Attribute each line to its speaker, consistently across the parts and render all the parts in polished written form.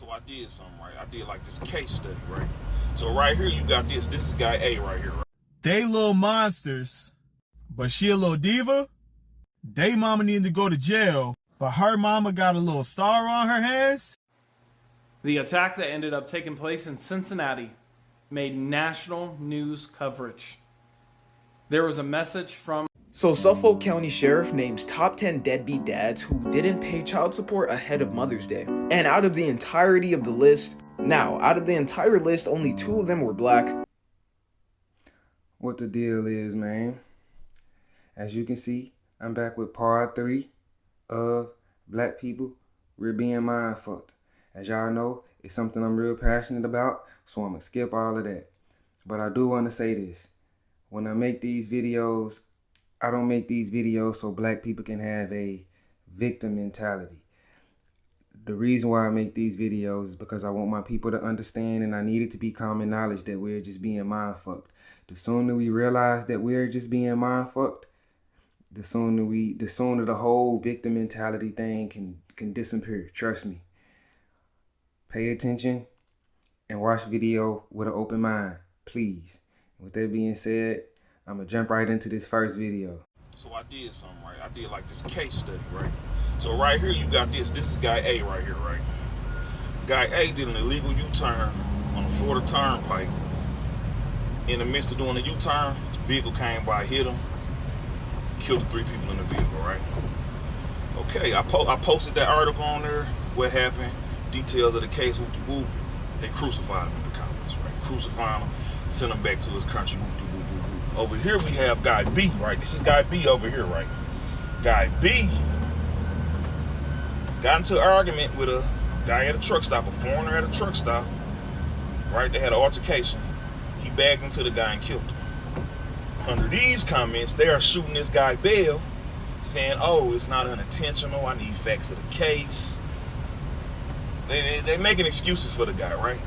Speaker 1: So I did something right. I did like this case study, right? So right here you got this. This is guy A right here, right?
Speaker 2: They little monsters, but she a little diva. They mama needed to go to jail, but her mama got a little star on her hands.
Speaker 3: The attack that ended up taking place in Cincinnati made national news coverage. There was a message from...
Speaker 4: So Suffolk County Sheriff names top 10 deadbeat dads who didn't pay child support ahead of Mother's Day. And out of the entirety of the list, out of the entire list, only 2 of them were black.
Speaker 5: What the deal is, man? As you can see, I'm back with part 3 of Black People, We're Being Mind-Fucked. As y'all know, it's something I'm real passionate about, so I'm gonna skip all of that. But I do want to say this. When I make these videos, I don't make these videos so black people can have a victim mentality. The reason why I make these videos is because I want my people to understand, and I need it to be common knowledge that we're just being mind-fucked. The sooner we realize that we're just being mind-fucked, the sooner the whole victim mentality thing can disappear. Trust me. Pay attention and watch video with an open mind, please. With that being said, I'm gonna jump right into this first video.
Speaker 1: So I did something right. I did like this case study, right? So right here you got this. This is guy A right here, right? Guy A did an illegal U-turn on the Florida Turnpike. In the midst of doing a U-turn, his vehicle came by, hit him, killed the 3 people in the vehicle, right? Okay, I posted that article on there. What happened? Details of the case. Whoop-de-whoop. They crucified him in the comments, right? Crucified him, sent him back to his country. Whoop-de-whoop-whoop-whoop. Over here we have guy B, right? This is guy B over here, right? Guy B got into an argument with a guy at a truck stop, a foreigner at a truck stop, right? They had an altercation. He bagged into the guy and killed him. Under these comments, they are shooting this guy bail, saying, oh, it's not unintentional, I need facts of the case. They making excuses for the guy, right?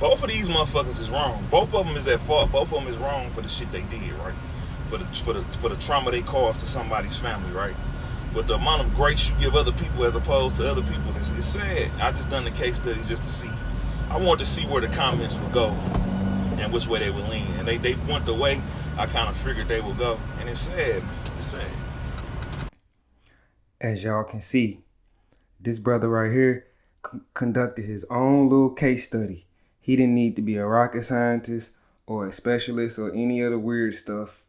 Speaker 1: Both of these motherfuckers is wrong. Both of them is at fault. Both of them is wrong for the shit they did, right? For the trauma they caused to somebody's family, right? But the amount of grace you give other people as opposed to other people, it's sad. I just done the case study just to see. I want to see where the comments would go and which way they would lean. And they went the way I kind of figured they would go. And it's sad, man. It's sad.
Speaker 5: As y'all can see, this brother right here conducted his own little case study. He didn't need to be a rocket scientist or a specialist or any other weird stuff,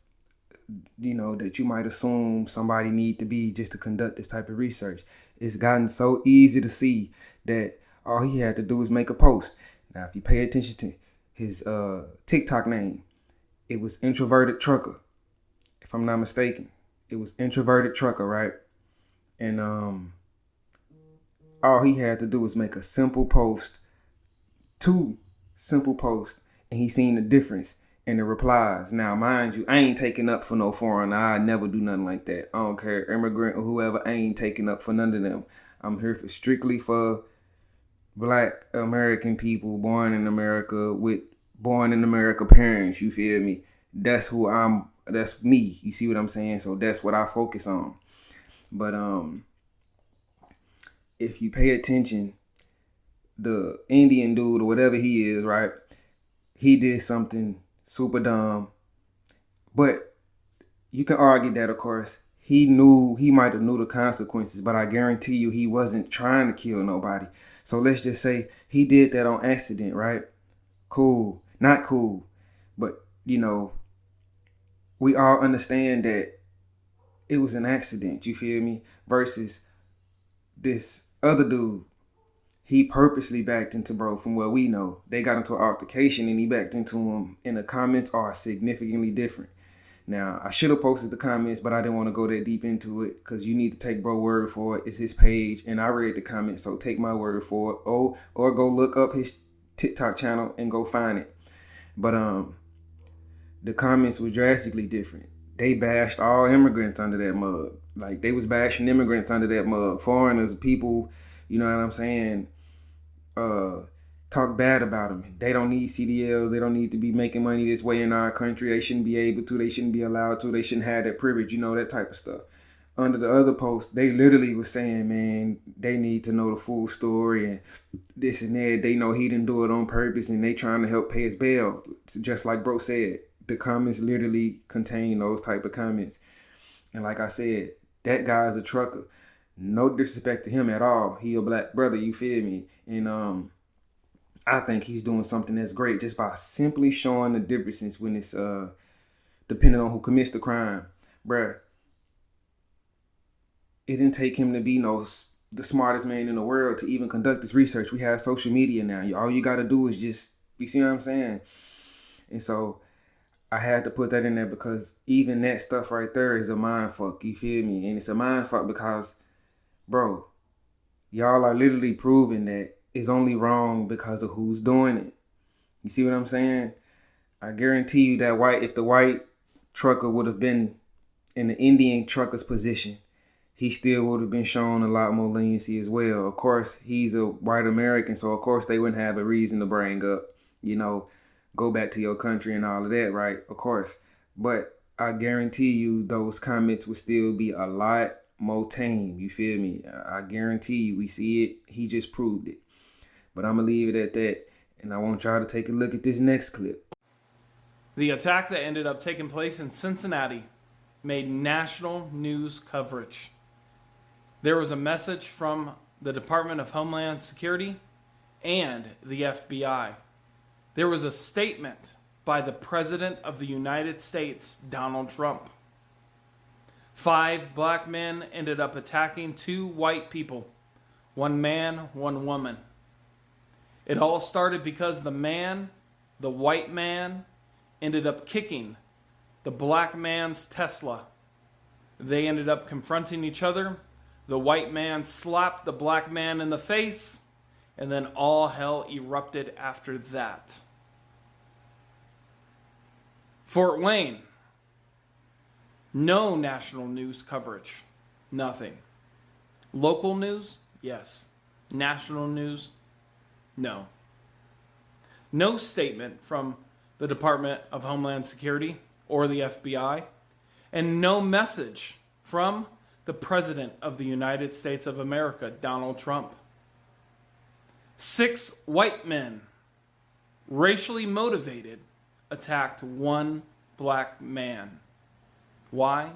Speaker 5: you know, that you might assume somebody need to be just to conduct this type of research. It's gotten so easy to see that all he had to do was make a post. Now, if you pay attention to his TikTok name, it was Introverted Trucker. If I'm not mistaken, it was Introverted Trucker, right? And all he had to do was make a simple post, 2 simple posts, and he seen the difference in the replies. Now, mind you, I ain't taking up for no foreigner. I never do nothing like that. I don't care, immigrant or whoever, I ain't taking up for none of them. I'm here for strictly for black American people born in America with born in America parents, you feel me? That's who that's me. You see what I'm saying? So that's what I focus on. But if you pay attention, the Indian dude or whatever he is, right? He did something super dumb. But you can argue that, of course, he might have knew the consequences, but I guarantee you he wasn't trying to kill nobody. So let's just say he did that on accident, right? Cool. Not cool. But, you know, we all understand that it was an accident, you feel me? Versus this other dude, he purposely backed into bro. From what we know, they got into an altercation and he backed into him, and the comments are significantly different. Now, I should have posted the comments, but I didn't want to go that deep into it because you need to take bro word for it. It's his page, and I read the comments, so take my word for it. Or go look up his TikTok channel and go find it. But the comments were drastically different. They bashed all immigrants under that mug. Like, they was bashing immigrants under that mug. Foreigners, people, you know what I'm saying, talk bad about them. They don't need CDLs. They don't need to be making money this way in our country. They shouldn't be able to. They shouldn't be allowed to. They shouldn't have that privilege, you know, that type of stuff. under the other post, they literally was saying, man, they need to know the full story and this and that. They know he didn't do it on purpose and they trying to help pay his bail. Just like bro said, the comments literally contain those type of comments. And like I said, that guy's a trucker. No disrespect to him at all. He a black brother, you feel me? And I think he's doing something that's great just by simply showing the differences when it's depending on who commits the crime. Bruh, it didn't take him to be the smartest man in the world to even conduct this research. We have social media now. All you got to do is just, you see what I'm saying? And so I had to put that in there because even that stuff right there is a mind fuck. You feel me? And it's a mind fuck because, bro, y'all are literally proving that it's only wrong because of who's doing it. You see what I'm saying? I guarantee you that if the white trucker would have been in the Indian trucker's position, he still would have been shown a lot more leniency as well. Of course, he's a white American, so of course they wouldn't have a reason to bring up, go back to your country and all of that, right? Of course. But I guarantee you those comments would still be a lot more tame. You feel me? I guarantee you we see it. He just proved it. But I'm going to leave it at that. And I want y'all to take a look at this next clip.
Speaker 3: The attack that ended up taking place in Cincinnati made national news coverage. There was a message from the Department of Homeland Security and the FBI. There was a statement by the President of the United States, Donald Trump. 5 black men ended up attacking 2 white people. 1 man, 1 woman. It all started because the white man, ended up kicking the black man's Tesla. They ended up confronting each other. The white man slapped the black man in the face, and then all hell erupted after that. Fort Wayne, no national news coverage, nothing. Local news, yes. National news, no. No statement from the Department of Homeland Security or the FBI, and no message from the President of the United States of America, Donald Trump. 6 white men, racially motivated, attacked 1 black man. Why?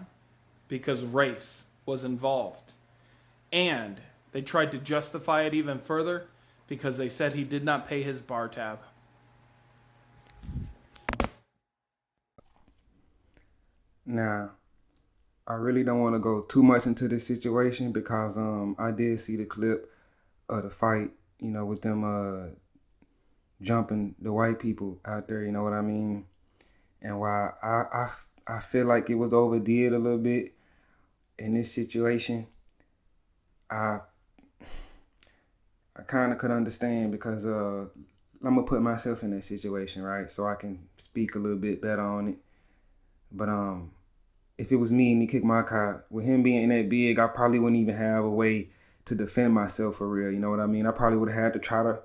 Speaker 3: Because race was involved. And they tried to justify it even further because they said he did not pay his bar tab.
Speaker 5: Now, I really don't want to go too much into this situation because I did see the clip of the fight, with them jumping the white people out there, you know what I mean? And while I feel like it was overdid a little bit in this situation, I kind of could understand because I'm going to put myself in that situation, right? So I can speak a little bit better on it. But if it was me and he kicked my car, with him being that big, I probably wouldn't even have a way to defend myself for real. You know what I mean? I probably would have had to try to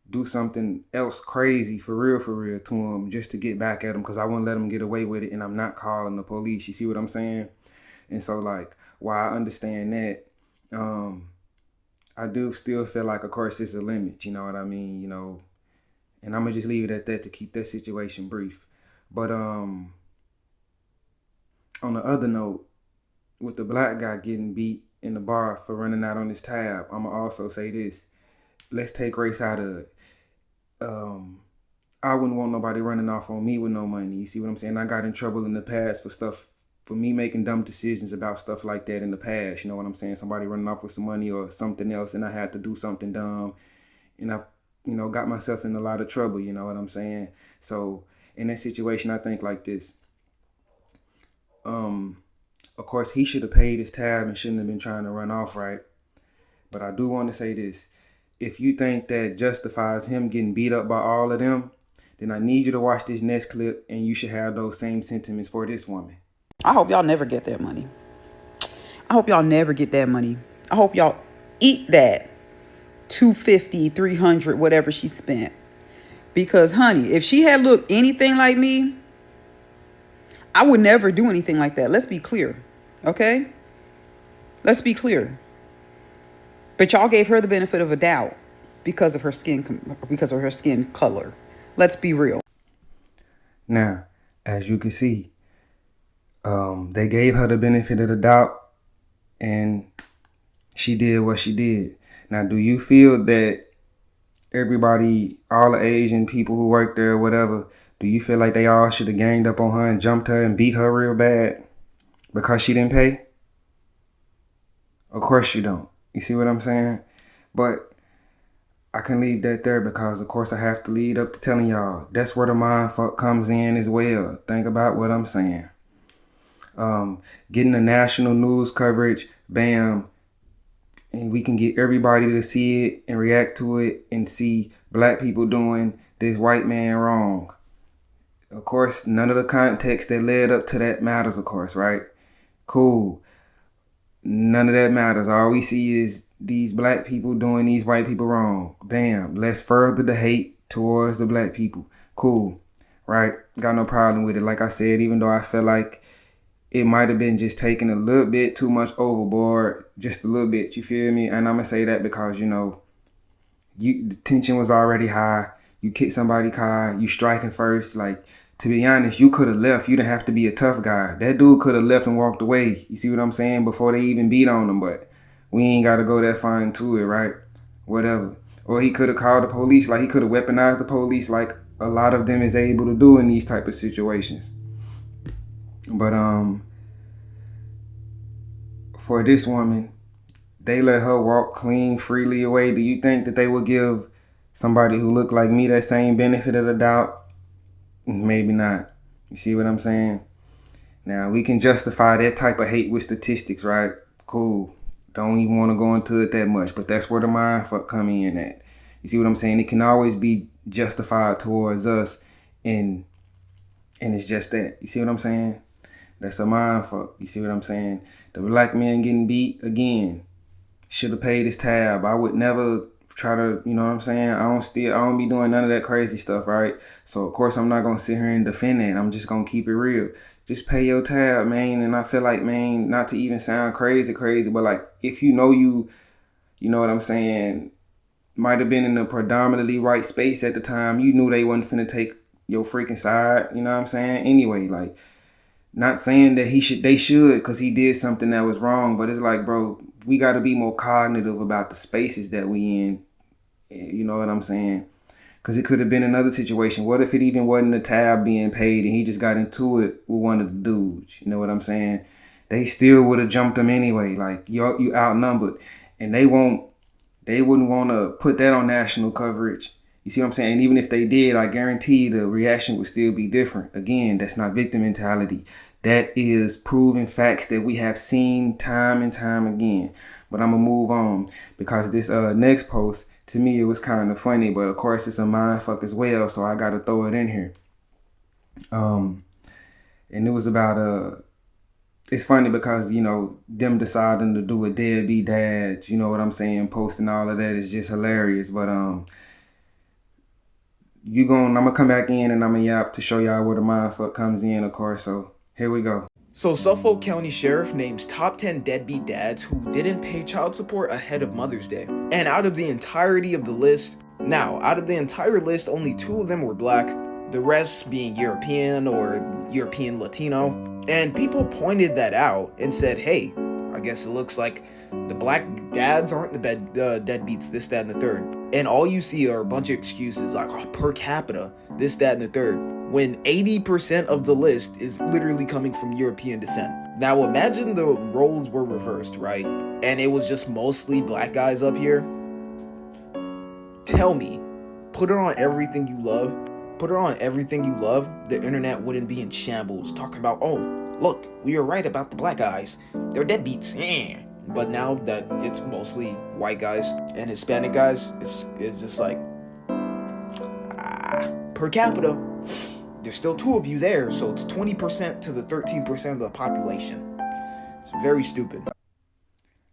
Speaker 5: do something else crazy for real to him just to get back at him because I wouldn't let him get away with it and I'm not calling the police. You see what I'm saying? And so while I understand that, I do still feel like, of course, it's a limit. You know what I mean? And I'm going to just leave it at that to keep that situation brief. But on the other note, with the black guy getting beat in the bar for running out on his tab, I'm going to also say this. Let's take race out of it. I wouldn't want nobody running off on me with no money. You see what I'm saying? I got in trouble in the past for me making dumb decisions about stuff like that in the past. You know what I'm saying? Somebody running off with some money or something else and I had to do something dumb. And I, got myself in a lot of trouble. You know what I'm saying? So in that situation, I think like this. Of course, he should have paid his tab and shouldn't have been trying to run off, right? But I do want to say this. If you think that justifies him getting beat up by all of them, then I need you to watch this next clip and you should have those same sentiments for this woman.
Speaker 6: I hope y'all never get that money. I hope y'all never get that money. I hope y'all eat that $250, $300, whatever she spent. Because, honey, if she had looked anything like me, I would never do anything like that. Let's be clear, okay? Let's be clear. But y'all gave her the benefit of a doubt because of her skin color. Let's be real.
Speaker 5: Now, as you can see, they gave her the benefit of the doubt, and she did what she did. Now, do you feel that everybody, all the Asian people who work there or whatever, do you feel like they all should have ganged up on her and jumped her and beat her real bad because she didn't pay? Of course you don't. You see what I'm saying? But I can leave that there because, of course, I have to lead up to telling y'all. That's where the mind fuck comes in as well. Think about what I'm saying. Getting the national news coverage, bam, and we can get everybody to see it and react to it and see black people doing this white man wrong. Of course, none of the context that led up to that matters, of course, right? Cool. None of that matters. All we see is these black people doing these white people wrong. Bam. Let's further the hate towards the black people. Cool. Right? Got no problem with it. Like I said, even though I feel like it might have been just taking a little bit too much overboard, just a little bit, you feel me? And I'm going to say that because, the tension was already high. You kick somebody's car, you striking first. Like, to be honest, you could have left. You didn't have to be a tough guy. That dude could have left and walked away. You see what I'm saying? Before they even beat on him. But we ain't got to go that far into it, right? Whatever. Or he could have called the police. Like, he could have weaponized the police like a lot of them is able to do in these type of situations. But for this woman, they let her walk clean, freely away. Do you think that they would give somebody who looked like me that same benefit of the doubt? Maybe not. You see what I'm saying? Now, we can justify that type of hate with statistics, right? Cool. Don't even want to go into it that much, but that's where the mind fuck come in at. You see what I'm saying? It can always be justified towards us, and it's just that. You see what I'm saying? That's a mind fuck. You see what I'm saying? The black man getting beat again. Should have paid his tab. I would never try to, you know what I'm saying? I don't be doing none of that crazy stuff, right? So of course I'm not gonna sit here and defend it. I'm just gonna keep it real. Just pay your tab, man. And I feel like, man, not to even sound crazy, but like if you know what I'm saying, might have been in a predominantly white space at the time, you knew they wasn't finna take your freaking side, you know what I'm saying? Anyway, like, not saying that they should, because he did something that was wrong, but it's like, bro, we got to be more cognitive about the spaces that we in. You know what I'm saying? Because it could have been another situation. What if it even wasn't a tab being paid and he just got into it with one of the dudes? You know what I'm saying? They still would have jumped him anyway. Like, you outnumbered. And they wouldn't want to put that on national coverage. You see what I'm saying? And even if they did, I guarantee the reaction would still be different. Again, that's not victim mentality. That is proven facts that we have seen time and time again. But I'm going to move on because this next post, to me, it was kind of funny. But, of course, it's a mind fuck as well, so I got to throw it in here. And it was about, it's funny because, them deciding to do a deadbeat dads, you know what I'm saying, posting all of that is just hilarious. But I'm going to come back in and I'm going to yap to show y'all where the mind fuck comes in, of course. So here we go.
Speaker 4: So Suffolk County Sheriff names top 10 deadbeat dads who didn't pay child support ahead of Mother's Day. And out of the entirety of the list, only 2 of them were black, the rest being European or European Latino. And people pointed that out and said, hey, I guess it looks like the black dads aren't the deadbeats, this, that, and the third. And all you see are a bunch of excuses like, oh, per capita, this, that, and the third, when 80% of the list is literally coming from European descent. Now imagine the roles were reversed, right? And it was just mostly black guys up here. Tell me, put it on everything you love, the internet wouldn't be in shambles talking about, oh, look, we were right about the black guys. They're deadbeats. But now that it's mostly white guys and Hispanic guys, it's just like, per capita, there's still 2 of you there, so it's 20% to the 13% of the population. It's very stupid.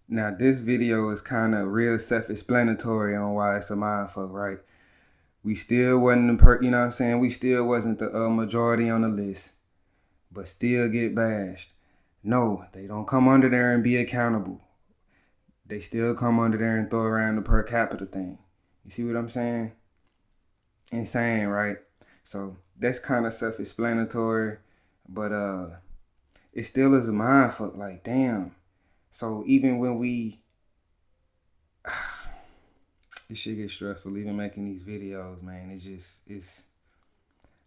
Speaker 5: Now, this video is kind of real self-explanatory on why it's a mindfuck, right? We still wasn't we still wasn't the majority on the list, but still get bashed. No, they don't come under there and be accountable. they still come under there and throw around the per capita thing. You see what I'm saying? Insane, right? So that's kind of self-explanatory, but it still is a mind fuck. Like, damn. So even when we, this shit gets stressful. Even making these videos, man. It's.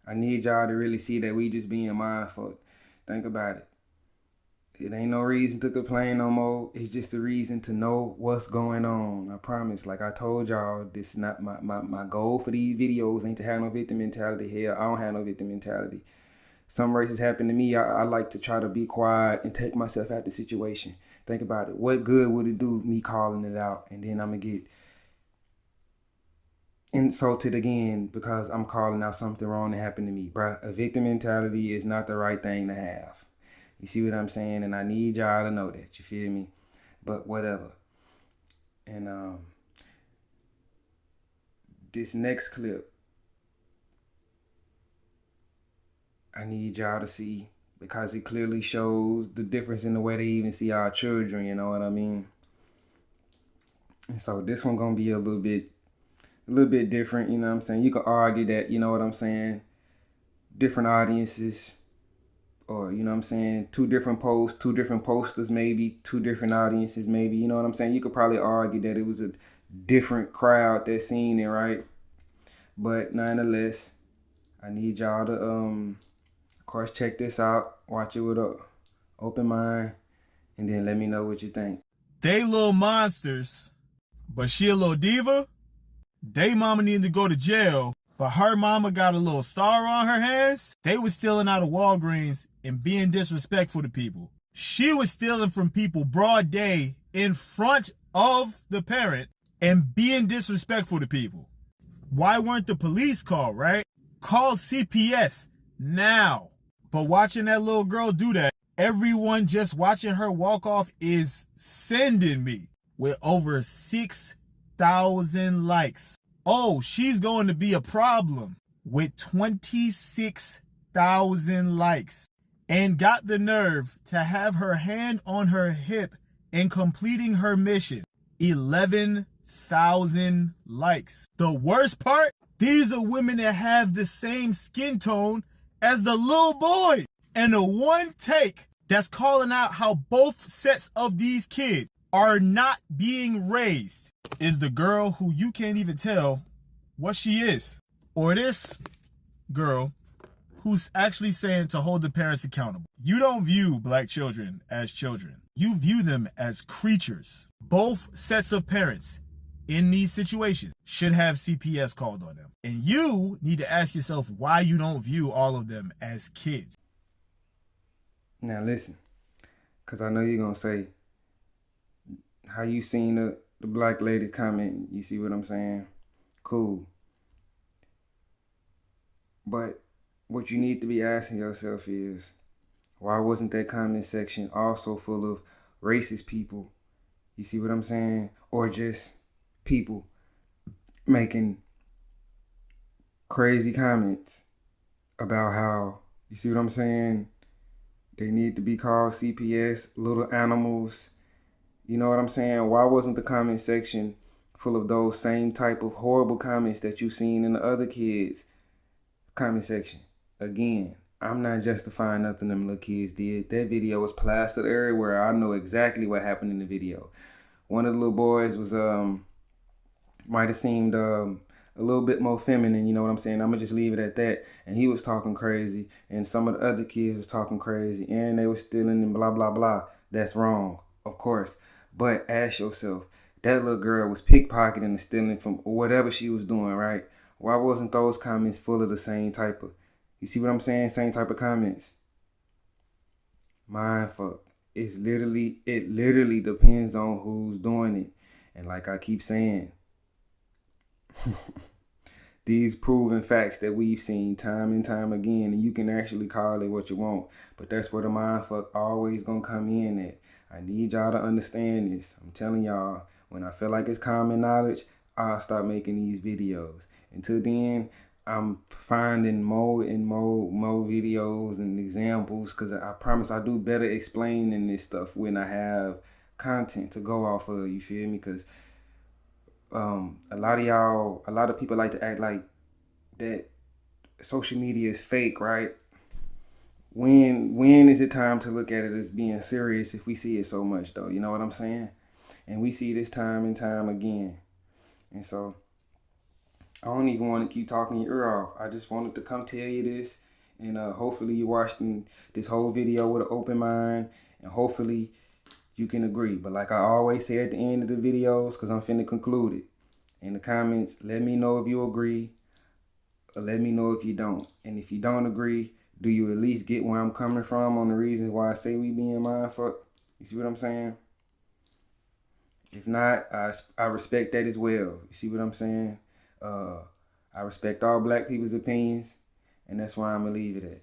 Speaker 5: I need y'all to really see that we just being mind fucked. Think about it. It ain't no reason to complain no more. It's just a reason to know what's going on. I promise. Like I told y'all, this is not my goal for these videos ain't to have no victim mentality. Hell, I don't have no victim mentality. Some races happen to me. I like to try to be quiet and take myself out the situation. Think about it. What good would it do me calling it out? And then I'm going to get insulted again because I'm calling out something wrong that happened to me. Bruh, a victim mentality is not the right thing to have. You see what I'm saying? And I need y'all to know that. You feel me? But whatever. And this next clip, I need y'all to see because it clearly shows the difference in the way they even see our children, you know what I mean? And so this one gonna be a little bit different, you know what I'm saying? You can argue that, you know what I'm saying, different audiences, or you know what I'm saying, two different posts, two different posters, maybe two different audiences, maybe, you know what I'm saying? You could probably argue that it was a different crowd that seen it, right? But nonetheless, I need y'all to of course check this out, watch it with a open mind, and then let me know what you think.
Speaker 2: They little monsters, but she a little diva. They mama needed to go to jail, but her mama got a little star on her hands. They was stealing out of Walgreens and being disrespectful to people. She was stealing from people broad day in front of the parent and being disrespectful to people. Why weren't the police called, right? Call CPS now. But watching that little girl do that, everyone just watching her walk off is sending me with over 6,000 likes. Oh, she's going to be a problem with 26,000 likes. And got the nerve to have her hand on her hip in completing her mission. 11,000 likes. The worst part, these are women that have the same skin tone as the little boy. And the one take that's calling out how both sets of these kids are not being raised is the girl who you can't even tell what she is. Or this girl who's actually saying to hold the parents accountable. You don't view black children as children. You view them as creatures. Both sets of parents in these situations should have CPS called on them. And you need to ask yourself why you don't view all of them as kids.
Speaker 5: Now listen, because I know you're going to say, how you seen the black lady comment, you see what I'm saying? Cool. But what you need to be asking yourself is, why wasn't that comment section also full of racist people? You see what I'm saying? Or just people making crazy comments about how, you see what I'm saying, they need to be called CPS, little animals. You know what I'm saying? Why wasn't the comment section full of those same type of horrible comments that you've seen in the other kids' comment section? Again, I'm not justifying nothing them little kids did. That video was plastered everywhere. I know exactly what happened in the video. One of the little boys was might have seemed a little bit more feminine, you know what I'm saying? I'm gonna just leave it at that. And he was talking crazy, and some of the other kids was talking crazy, and they were stealing and blah blah blah. That's wrong, of course. But ask yourself, that little girl was pickpocketing and stealing from whatever she was doing, right? Why wasn't those comments full of the same type of, you see what I'm saying? Same type of comments. Mind fuck. It literally depends on who's doing it. And like I keep saying, these proven facts that we've seen time and time again, and you can actually call it what you want, but that's where the mind fuck always gonna come in at. I need y'all to understand this. I'm telling y'all, when I feel like it's common knowledge, I'll start making these videos. Until then, I'm finding more and more videos and examples, because I promise I do better explaining this stuff when I have content to go off of, you feel me? Because a lot of people like to act like that social media is fake, right? When is it time to look at it as being serious if we see it so much, though? You know what I'm saying? And we see this time and time again. And so I don't even want to keep talking your ear off. I just wanted to come tell you this. And hopefully you watched this whole video with an open mind. And hopefully you can agree. But like I always say at the end of the videos, because I'm finna conclude it, in the comments, let me know if you agree or let me know if you don't. And if you don't agree, do you at least get where I'm coming from on the reasons why I say we being mindfuck? You see what I'm saying? If not, I respect that as well. You see what I'm saying? I respect all black people's opinions, and that's why I'm gonna leave it at.